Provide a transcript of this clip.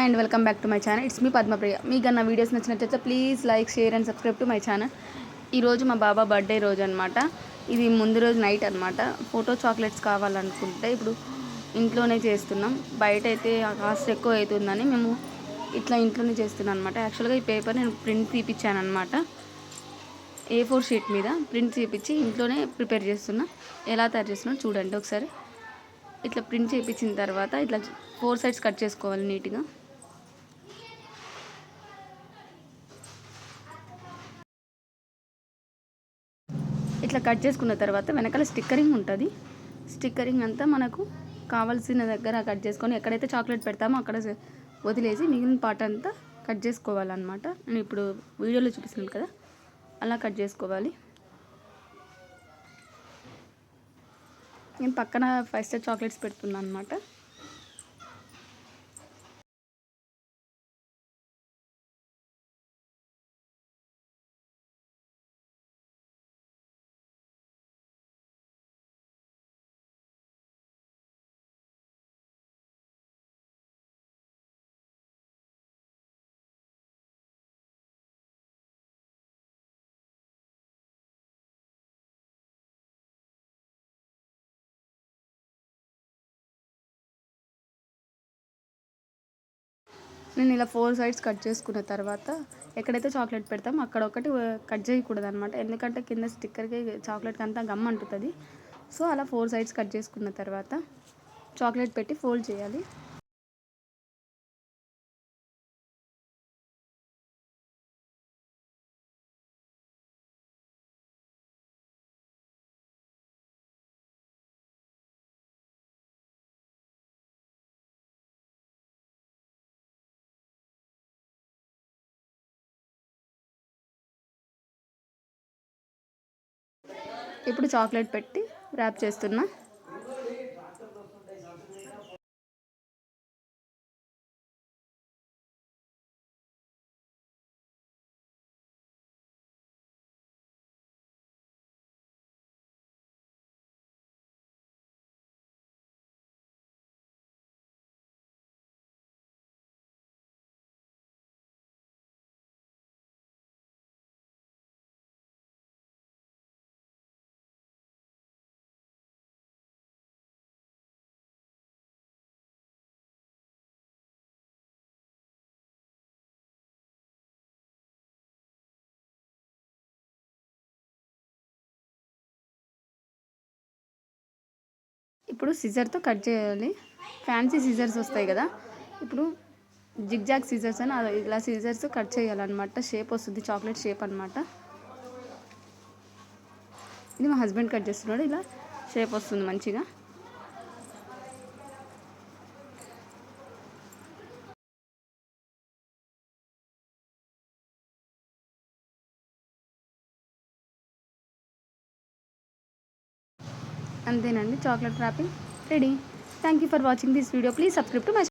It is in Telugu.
Hi and welcome back to my channel. It's me Padmapriya. మీకు నా వీడియోస్ నచ్చినట్లయితే please like, share and subscribe to my channel. ఈరోజు మా బాబా బర్త్డే రోజు అనమాట. ఇది ముందు రోజు నైట్ అనమాట. ఫోటో చాక్లెట్స్ కావాలనుకుంటే ఇప్పుడు ఇంట్లోనే చేస్తున్నాం. బయట అయితే కాస్ట్ ఎక్కువ అవుతుందని మేము ఇట్లా ఇంట్లోనే చేస్తున్నాం అనమాట. యాక్చువల్గా ఈ పేపర్ నేను ప్రింట్ తీపిచ్చాను అనమాట. A4 షీట్ మీద ప్రింట్ తీపిచ్చి ఇంట్లోనే ప్రిపేర్ చేస్తున్నా. ఎలా తయారు చేస్తున్నా చూడండి ఒకసారి. ఇట్లా ప్రింట్ చేయించిన తర్వాత ఇట్లా 4 సైడ్స్ కట్ చేసుకోవాలి నీట్గా. ఇట్లా కట్ చేసుకున్న తర్వాత వెనకాల స్టిక్కరింగ్ ఉంటుంది. స్టిక్కరింగ్ అంతా మనకు కావాల్సిన దగ్గర కట్ చేసుకొని ఎక్కడైతే చాక్లెట్ పెడతామో అక్కడ వదిలేసి మిగిలిన పార్ట్ అంతా కట్ చేసుకోవాలన్నమాట. నేను ఇప్పుడు వీడియోలో చూపిస్తున్నాను కదా, అలా కట్ చేసుకోవాలి. నేను పక్కన 5 స్టార్ చాక్లెట్స్ పెడుతున్నాను అనమాట. నేను ఇలా 4 సైడ్స్ కట్ చేసుకున్న తర్వాత ఎక్కడైతే చాక్లెట్ పెడతామో అక్కడ ఒకటి కట్ చేయకూడదు అనమాట. ఎందుకంటే కింద స్టిక్కర్కి చాక్లెట్కి అంతా గమ్ అంటుతుంది. సో అలా 4 సైడ్స్ కట్ చేసుకున్న తర్వాత చాక్లెట్ పెట్టి ఫోల్డ్ చేయాలి. ఇప్పుడు చాక్లెట్ పెట్టి ర్యాప్ చేస్తున్నా. ఇప్పుడు సిజర్తో కట్ చేయాలి. ఫ్యాన్సీ సిజర్స్ వస్తాయి కదా, ఇప్పుడు జిగ్జాగ్ సిజర్స్ అని ఇలా సిజర్స్ కట్ చేయాలన్నమాట. షేప్ వస్తుంది, చాక్లెట్ షేప్ అనమాట. ఇది మా హస్బెండ్ కట్ చేస్తున్నాడు. ఇలా షేప్ వస్తుంది మంచిగా. అంతేనండి, chocolate wrapping ready. Thank you for watching this video. Please subscribe to my